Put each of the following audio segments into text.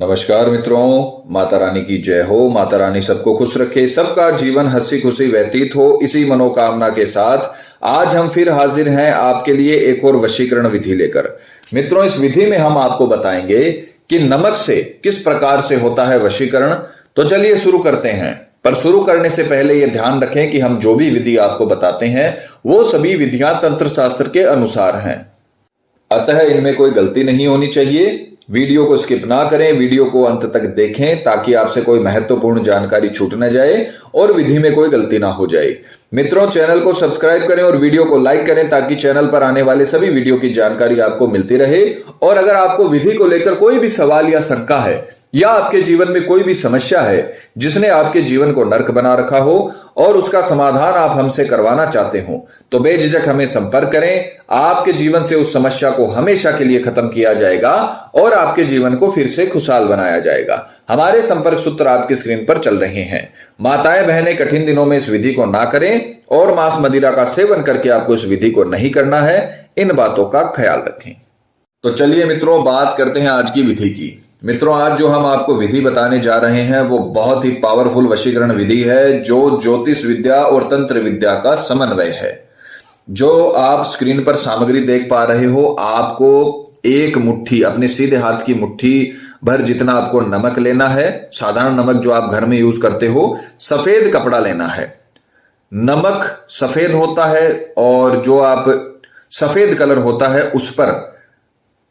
नमस्कार मित्रों, माता रानी की जय हो। माता रानी सबको खुश रखे, सबका जीवन हंसी खुशी व्यतीत हो, इसी मनोकामना के साथ आज हम फिर हाजिर हैं आपके लिए एक और वशीकरण विधि लेकर। मित्रों, इस विधि में हम आपको बताएंगे कि नमक से किस प्रकार से होता है वशीकरण। तो चलिए शुरू करते हैं। पर शुरू करने से पहले यह ध्यान रखें कि हम जो भी विधि आपको बताते हैं वो सभी विधियां तंत्र शास्त्र के अनुसार हैं, अतः इनमें कोई गलती नहीं होनी चाहिए। वीडियो को स्किप ना करें, वीडियो को अंत तक देखें ताकि आपसे कोई महत्वपूर्ण जानकारी छूट न जाए और विधि में कोई गलती ना हो जाए। मित्रों, चैनल को सब्सक्राइब करें और वीडियो को लाइक करें ताकि चैनल पर आने वाले सभी वीडियो की जानकारी आपको मिलती रहे। और अगर आपको विधि को लेकर कोई भी सवाल या शंका है या आपके जीवन में कोई भी समस्या है जिसने आपके जीवन को नर्क बना रखा हो और उसका समाधान आप हमसे करवाना चाहते हो, तो बेझिझक हमें संपर्क करें। आपके जीवन से उस समस्या को हमेशा के लिए खत्म किया जाएगा और आपके जीवन को फिर से खुशहाल बनाया जाएगा। हमारे संपर्क सूत्र आपकी स्क्रीन पर चल रहे हैं। माताएं बहनें कठिन दिनों में इस विधि को ना करें और मांस मदिरा का सेवन करके आपको इस विधि को नहीं करना है। इन बातों का ख्याल रखें। तो चलिए मित्रों, बात करते हैं आज की विधि की। मित्रों, आज जो हम आपको विधि बताने जा रहे हैं वो बहुत ही पावरफुल वशीकरण विधि है जो ज्योतिष विद्या और तंत्र विद्या का समन्वय है। जो आप स्क्रीन पर सामग्री देख पा रहे हो, आपको एक मुट्ठी, अपने सीधे हाथ की मुट्ठी भर जितना आपको नमक लेना है, साधारण नमक जो आप घर में यूज करते हो। सफेद कपड़ा लेना है, नमक सफेद होता है और जो आप सफेद कलर होता है उस पर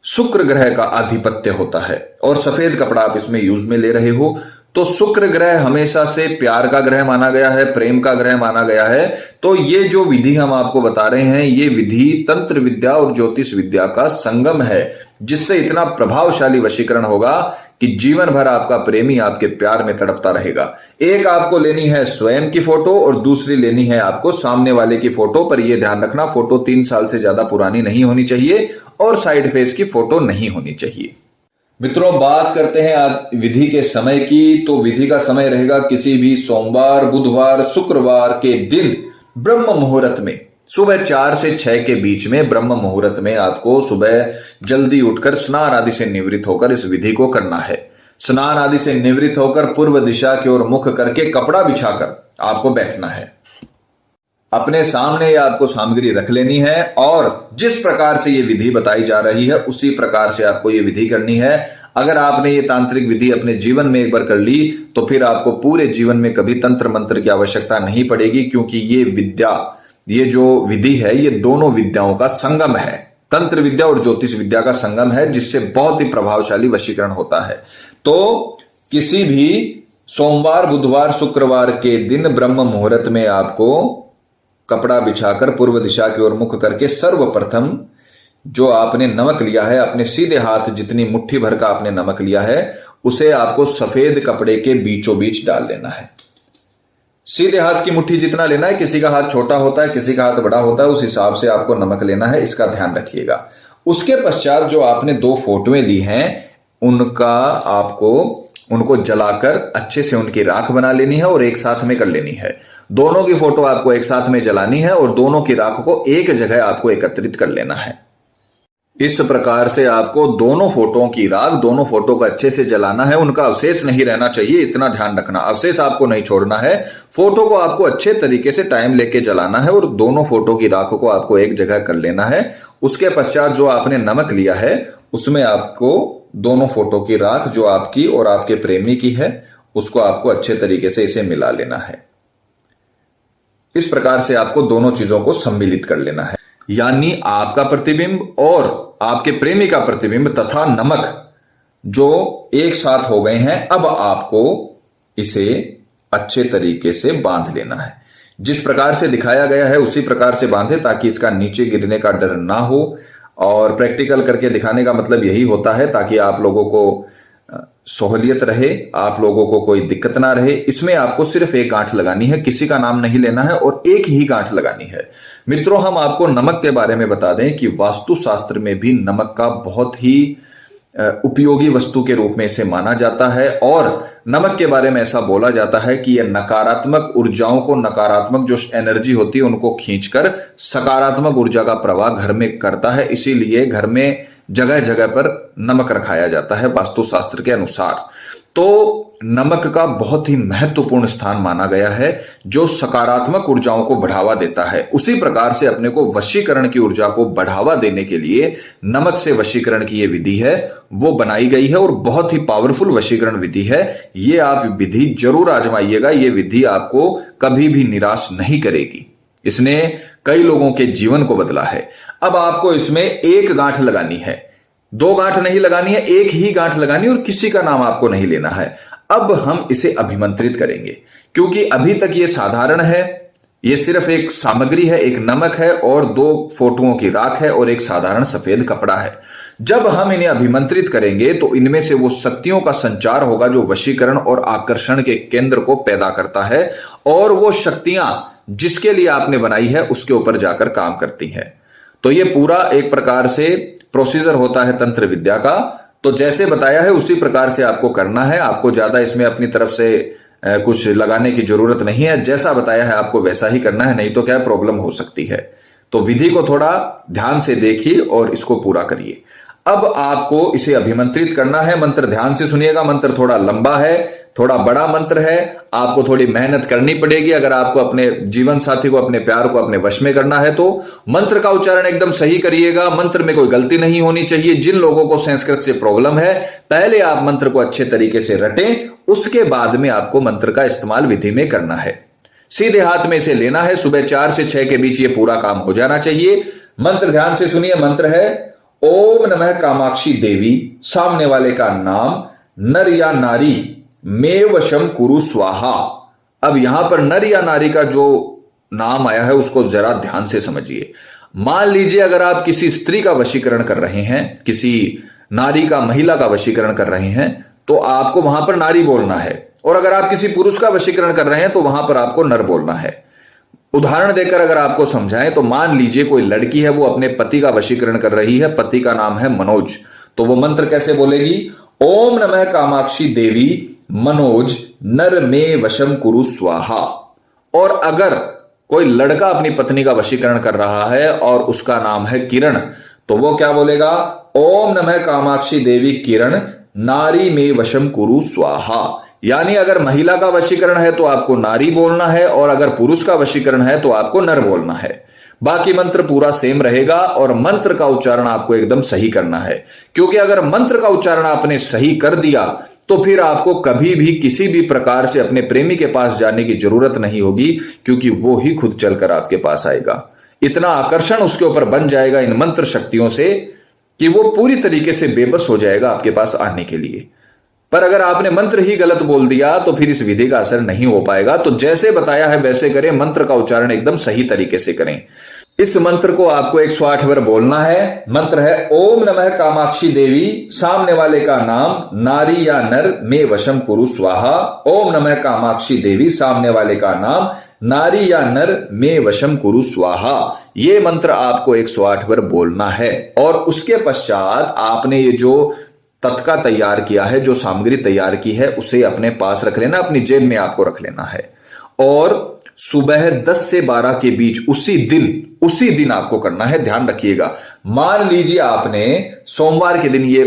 शुक्र ग्रह का आधिपत्य होता है और सफेद कपड़ा आप इसमें यूज में ले रहे हो। तो शुक्र ग्रह हमेशा से प्यार का ग्रह माना गया है, प्रेम का ग्रह माना गया है। तो ये जो विधि हम आपको बता रहे हैं, ये विधि तंत्र विद्या और ज्योतिष विद्या का संगम है, जिससे इतना प्रभावशाली वशीकरण होगा कि जीवन भर आपका प्रेमी आपके प्यार में तड़पता रहेगा। एक आपको लेनी है स्वयं की फोटो और दूसरी लेनी है आपको सामने वाले की फोटो। पर यह ध्यान रखना, फोटो 3 साल से ज्यादा पुरानी नहीं होनी चाहिए और साइड फेस की फोटो नहीं होनी चाहिए। मित्रों, बात करते हैं आज विधि के समय की। तो विधि का समय रहेगा किसी भी सोमवार, बुधवार, शुक्रवार के दिन ब्रह्म मुहूर्त में, सुबह 4 से 6 के बीच में ब्रह्म मुहूर्त में आपको सुबह जल्दी उठकर स्नान आदि से निवृत्त होकर इस विधि को करना है। स्नान आदि से निवृत्त होकर पूर्व दिशा की ओर मुख करके कपड़ा बिछाकर आपको बैठना है। अपने सामने आपको सामग्री रख लेनी है और जिस प्रकार से ये विधि बताई जा रही है उसी प्रकार से आपको ये विधि करनी है। अगर आपने ये तांत्रिक विधि अपने जीवन में एक बार कर ली तो फिर आपको पूरे जीवन में कभी तंत्र मंत्र की आवश्यकता नहीं पड़ेगी, क्योंकि ये विद्या, ये जो विधि है, ये दोनों विद्याओं का संगम है। तंत्र विद्या और ज्योतिष विद्या का संगम है, जिससे बहुत ही प्रभावशाली वशीकरण होता है। तो किसी भी सोमवार, बुधवार, शुक्रवार के दिन ब्रह्म मुहूर्त में आपको कपड़ा बिछाकर पूर्व दिशा की ओर मुख करके सर्वप्रथम जो आपने नमक लिया है, अपने सीधे हाथ जितनी मुट्ठी भर का आपने नमक लिया है, उसे आपको सफेद कपड़े के बीचों बीच डाल देना है। सीधे हाथ की मुट्ठी जितना लेना है, किसी का हाथ छोटा होता है, किसी का हाथ बड़ा होता है, उस हिसाब से आपको नमक लेना है, इसका ध्यान रखिएगा। उसके पश्चात जो आपने 2 फोटोएं ली हैं, उनको जलाकर अच्छे से उनकी राख बना लेनी है और एक साथ में कर लेनी है। दोनों की फोटो आपको एक साथ में जलानी है और दोनों की राख को एक जगह आपको एकत्रित कर लेना है। इस प्रकार से आपको दोनों फोटों की राख, दोनों फोटो को अच्छे से जलाना है। उनका अवशेष नहीं रहना चाहिए, इतना ध्यान रखना। अवशेष आपको नहीं छोड़ना है। फोटो को आपको अच्छे तरीके से टाइम लेके जलाना है और दोनों फोटो की राख को आपको एक जगह कर लेना है। उसके पश्चात जो आपने नमक लिया है उसमें आपको दोनों फोटो की राख, जो आपकी और आपके प्रेमी की है, उसको आपको अच्छे तरीके से इसे मिला लेना है। इस प्रकार से आपको दोनों चीजों को सम्मिलित कर लेना है, यानी आपका प्रतिबिंब और आपके प्रेमी का प्रतिबिंब तथा नमक जो एक साथ हो गए हैं। अब आपको इसे अच्छे तरीके से बांध लेना है। जिस प्रकार से दिखाया गया है उसी प्रकार से बांधे ताकि इसका नीचे गिरने का डर ना हो। और प्रैक्टिकल करके दिखाने का मतलब यही होता है ताकि आप लोगों को सहूलियत रहे, आप लोगों को कोई दिक्कत ना रहे। इसमें आपको सिर्फ एक गांठ लगानी है, किसी का नाम नहीं लेना है और एक ही गांठ लगानी है। मित्रों, हम आपको नमक के बारे में बता दें कि वास्तुशास्त्र में भी नमक का बहुत ही उपयोगी वस्तु के रूप में इसे माना जाता है। और नमक के बारे में ऐसा बोला जाता है कि यह नकारात्मक ऊर्जाओं को, नकारात्मक जो एनर्जी होती है उनको खींचकर सकारात्मक ऊर्जा का प्रवाह घर में करता है। इसीलिए घर में जगह जगह पर नमक रखाया जाता है वास्तुशास्त्र के अनुसार। तो नमक का बहुत ही महत्वपूर्ण स्थान माना गया है जो सकारात्मक ऊर्जाओं को बढ़ावा देता है। उसी प्रकार से अपने को वशीकरण की ऊर्जा को बढ़ावा देने के लिए नमक से वशीकरण की ये विधि है वो बनाई गई है और बहुत ही पावरफुल वशीकरण विधि है। ये आप विधि जरूर आजमाइएगा, ये विधि आपको कभी भी निराश नहीं करेगी। इसने कई लोगों के जीवन को बदला है। अब आपको इसमें एक गांठ लगानी है, दो गांठ नहीं लगानी है, एक ही गांठ लगानी है और किसी का नाम आपको नहीं लेना है। अब हम इसे अभिमंत्रित करेंगे क्योंकि अभी तक ये साधारण है, ये सिर्फ एक सामग्री है, एक नमक है और 2 फोटोओं की राख है और एक साधारण सफेद कपड़ा है। जब हम इन्हें अभिमंत्रित करेंगे तो इनमें से वो शक्तियों का संचार होगा जो वशीकरण और आकर्षण के केंद्र को पैदा करता है और वो शक्तियां जिसके लिए आपने बनाई है उसके ऊपर जाकर काम करती हैं। तो ये पूरा एक प्रकार से प्रोसीजर होता है तंत्र विद्या का। तो जैसे बताया है उसी प्रकार से आपको करना है, आपको ज्यादा इसमें अपनी तरफ से कुछ लगाने की जरूरत नहीं है। जैसा बताया है आपको वैसा ही करना है, नहीं तो क्या प्रॉब्लम हो सकती है। तो विधि को थोड़ा ध्यान से देखिए और इसको पूरा करिए। अब आपको इसे अभिमंत्रित करना है। मंत्र ध्यान से सुनिएगा, मंत्र थोड़ा लंबा है, थोड़ा बड़ा मंत्र है, आपको थोड़ी मेहनत करनी पड़ेगी अगर आपको अपने जीवन साथी को, अपने प्यार को अपने वश में करना है। तो मंत्र का उच्चारण एकदम सही करिएगा, मंत्र में कोई गलती नहीं होनी चाहिए। जिन लोगों को संस्कृत से प्रॉब्लम है पहले आप मंत्र को अच्छे तरीके से रटें, उसके बाद में आपको मंत्र का इस्तेमाल विधि में करना है। सीधे हाथ में इसे लेना है, सुबह 4 से 6 के बीच ये पूरा काम हो जाना चाहिए। मंत्र ध्यान से सुनिए, मंत्र है ओम नमः कामाक्षी देवी, सामने वाले का नाम नर या नारी में वशम कुरु स्वाहा। अब यहां पर नर या नारी का जो नाम आया है उसको जरा ध्यान से समझिए। मान लीजिए अगर आप किसी स्त्री का वशीकरण कर रहे हैं, किसी नारी का, महिला का वशीकरण कर रहे हैं तो आपको वहां पर नारी बोलना है, और अगर आप किसी पुरुष का वशीकरण कर रहे हैं तो वहां पर आपको नर बोलना है। उदाहरण देकर अगर आपको समझाएं तो मान लीजिए कोई लड़की है, वो अपने पति का वशीकरण कर रही है, पति का नाम है मनोज, तो वो मंत्र कैसे बोलेगी? ओम नमः कामाक्षी देवी मनोज नर में वशम कुरु स्वाहा। और अगर कोई लड़का अपनी पत्नी का वशीकरण कर रहा है और उसका नाम है किरण, तो वो क्या बोलेगा? ओम नमः कामाक्षी देवी किरण नारी में वशम कुरु स्वाहा। यानी अगर महिला का वशीकरण है तो आपको नारी बोलना है, और अगर पुरुष का वशीकरण है तो आपको नर बोलना है। बाकी मंत्र पूरा सेम रहेगा और मंत्र का उच्चारण आपको एकदम सही करना है, क्योंकि अगर मंत्र का उच्चारण आपने सही कर दिया तो फिर आपको कभी भी किसी भी प्रकार से अपने प्रेमी के पास जाने की जरूरत नहीं होगी, क्योंकि वो ही खुद चलकर आपके पास आएगा। इतना आकर्षण उसके ऊपर बन जाएगा इन मंत्र शक्तियों से कि वो पूरी तरीके से बेबस हो जाएगा आपके पास आने के लिए। पर अगर आपने मंत्र ही गलत बोल दिया तो फिर इस विधि का असर नहीं हो पाएगा। तो जैसे बताया है वैसे करें, मंत्र का उच्चारण एकदम सही तरीके से करें। इस मंत्र को आपको 108 बार बोलना है। मंत्र है ओम नमः कामाक्षी देवी, सामने वाले का नाम नारी या नर में वशम कुरु स्वाहा। ओम नमः कामाक्षी देवी, सामने वाले का नाम नारी या नर में वशम कुरु स्वाहा। ये मंत्र आपको 108 बार बोलना है। और उसके पश्चात आपने ये जो तत्का तैयार किया है, जो सामग्री तैयार की है, उसे अपने पास रख लेना, अपनी जेब में आपको रख लेना है। और सुबह 10 से 12 के बीच उसी दिन आपको करना है। ध्यान रखिएगा, मान लीजिए आपने सोमवार के दिन ये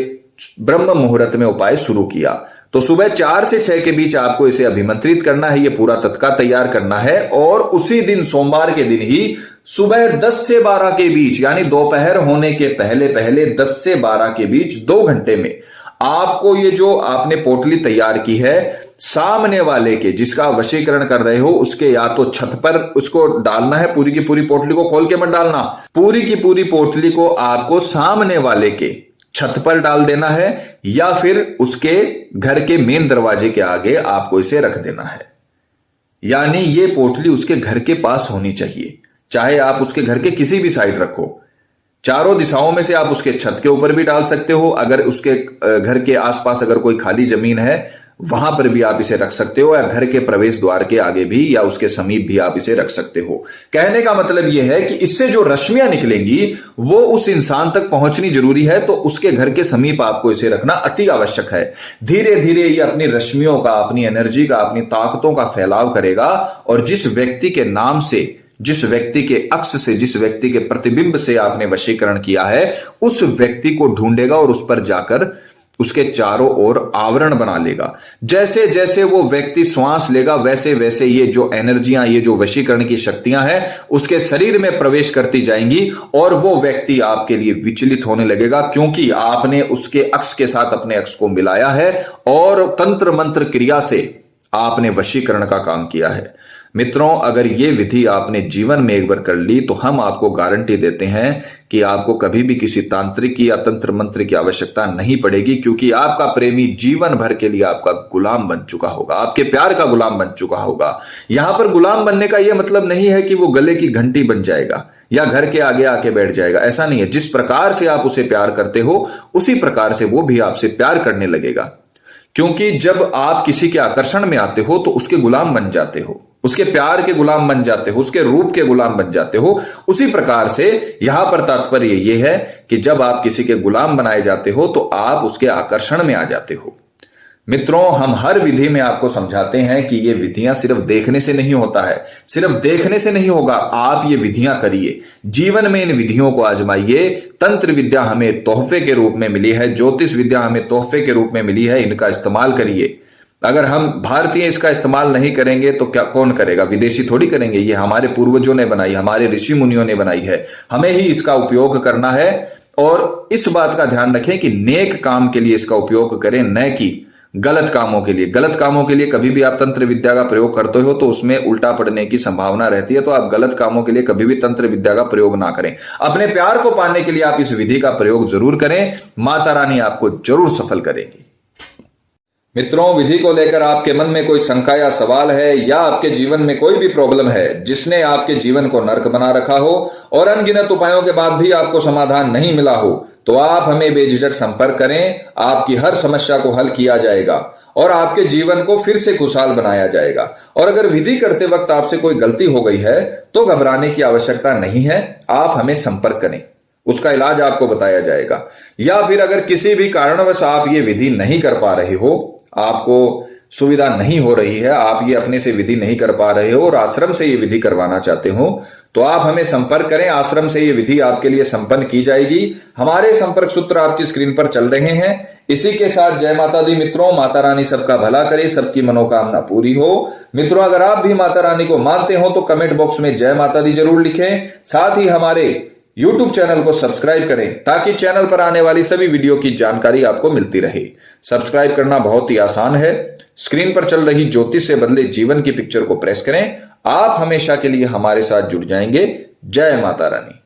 ब्रह्म मुहूर्त में उपाय शुरू किया, तो सुबह 4 से 6 के बीच आपको इसे अभिमंत्रित करना है, ये पूरा तत्का तैयार करना है। और उसी दिन सोमवार के दिन ही सुबह 10 से 12 के बीच, यानी दोपहर होने के पहले पहले 10 से 12 के बीच 2 घंटे में आपको ये जो आपने पोटली तैयार की है, सामने वाले के जिसका वशीकरण कर रहे हो उसके या तो छत पर उसको डालना है। पूरी की पूरी पोटली को खोल के मत डालना, पूरी की पूरी पोटली को आपको सामने वाले के छत पर डाल देना है, या फिर उसके घर के मेन दरवाजे के आगे आपको इसे रख देना है। यानी ये पोटली उसके घर के पास होनी चाहिए, चाहे आप उसके घर के किसी भी साइड रखो। चारों दिशाओं में से आप उसके छत के ऊपर भी डाल सकते हो, अगर उसके घर के आसपास अगर कोई खाली जमीन है वहां पर भी आप इसे रख सकते हो, या घर के प्रवेश द्वार के आगे भी या उसके समीप भी आप इसे रख सकते हो। कहने का मतलब यह है कि इससे जो रश्मियां निकलेंगी वो उस इंसान तक पहुंचनी जरूरी है, तो उसके घर के समीप आपको इसे रखना अति आवश्यक है। धीरे धीरे ये अपनी रश्मियों का, अपनी एनर्जी का, अपनी ताकतों का फैलाव करेगा, और जिस व्यक्ति के नाम से जिस व्यक्ति के अक्स से, जिस व्यक्ति के प्रतिबिंब से आपने वशीकरण किया है, उस व्यक्ति को ढूंढेगा और उस पर जाकर उसके चारों ओर आवरण बना लेगा। जैसे जैसे वो व्यक्ति श्वास लेगा वैसे वैसे ये जो एनर्जियां, ये जो वशीकरण की शक्तियां हैं उसके शरीर में प्रवेश करती जाएंगी और वो व्यक्ति आपके लिए विचलित होने लगेगा, क्योंकि आपने उसके अक्स के साथ अपने अक्स को मिलाया है और तंत्र मंत्र क्रिया से आपने वशीकरण का काम किया है। मित्रों, अगर ये विधि आपने जीवन में एक बार कर ली तो हम आपको गारंटी देते हैं कि आपको कभी भी किसी तांत्रिक या तंत्र मंत्र की आवश्यकता नहीं पड़ेगी, क्योंकि आपका प्रेमी जीवन भर के लिए आपका गुलाम बन चुका होगा, आपके प्यार का गुलाम बन चुका होगा। यहां पर गुलाम बनने का यह मतलब नहीं है कि वो गले की घंटी बन जाएगा या घर के आगे आके बैठ जाएगा, ऐसा नहीं है। जिस प्रकार से आप उसे प्यार करते हो उसी प्रकार से वो भी आपसे प्यार करने लगेगा, क्योंकि जब आप किसी के आकर्षण में आते हो तो उसके गुलाम बन जाते हो, उसके प्यार के गुलाम बन जाते हो, उसके रूप के गुलाम बन जाते हो। उसी प्रकार से यहां पर तात्पर्य यह है कि जब आप किसी के गुलाम बनाए जाते हो तो आप उसके आकर्षण में आ जाते हो। मित्रों, हम हर विधि में आपको समझाते हैं कि ये विधियां सिर्फ देखने से नहीं होता है, सिर्फ देखने से नहीं होगा। आप ये विधियां करिए, जीवन में इन विधियों को आजमाइए। तंत्र विद्या हमें तोहफे के रूप में मिली है, ज्योतिष विद्या हमें तोहफे के रूप में मिली है, इनका इस्तेमाल करिए। अगर हम भारतीय इसका इस्तेमाल नहीं करेंगे तो क्या कौन करेगा? विदेशी थोड़ी करेंगे। ये हमारे पूर्वजों ने बनाई, हमारे ऋषि मुनियों ने बनाई है, हमें ही इसका उपयोग करना है। और इस बात का ध्यान रखें कि नेक काम के लिए इसका उपयोग करें, न कि गलत कामों के लिए। गलत कामों के लिए कभी भी आप तंत्र विद्या का प्रयोग करते हो तो उसमें उल्टा पड़ने की संभावना रहती है, तो आप गलत कामों के लिए कभी भी तंत्र विद्या का प्रयोग ना करें। अपने प्यार को पाने के लिए आप इस विधि का प्रयोग जरूर करें, माता रानी आपको जरूर सफल करेंगी। मित्रों, विधि को लेकर आपके मन में कोई शंका या सवाल है, या आपके जीवन में कोई भी प्रॉब्लम है जिसने आपके जीवन को नर्क बना रखा हो और अनगिनत उपायों के बाद भी आपको समाधान नहीं मिला हो, तो आप हमें बेझिझक संपर्क करें। आपकी हर समस्या को हल किया जाएगा और आपके जीवन को फिर से खुशहाल बनाया जाएगा। और अगर विधि करते वक्त आपसे कोई गलती हो गई है तो घबराने की आवश्यकता नहीं है, आप हमें संपर्क करें, उसका इलाज आपको बताया जाएगा। या फिर अगर किसी भी कारणवश आप ये विधि नहीं कर पा रहे हो, आपको सुविधा नहीं हो रही है, आप ये अपने से विधि नहीं कर पा रहे हो और आश्रम से ये विधि करवाना चाहते हो, तो आप हमें संपर्क करें। आश्रम से ये विधि आपके लिए संपन्न की जाएगी। हमारे संपर्क सूत्र आपकी स्क्रीन पर चल रहे हैं। इसी के साथ जय माता दी मित्रों, माता रानी सबका भला करे, सबकी मनोकामना पूरी हो। मित्रों, अगर आप भी माता रानी को मानते हो तो कमेंट बॉक्स में जय माता दी जरूर लिखें। साथ ही हमारे YouTube चैनल को सब्सक्राइब करें ताकि चैनल पर आने वाली सभी वीडियो की जानकारी आपको मिलती रहे। सब्सक्राइब करना बहुत ही आसान है। स्क्रीन पर चल रही ज्योतिष से बदले जीवन की पिक्चर को प्रेस करें। आप हमेशा के लिए हमारे साथ जुड़ जाएंगे। जय माता रानी।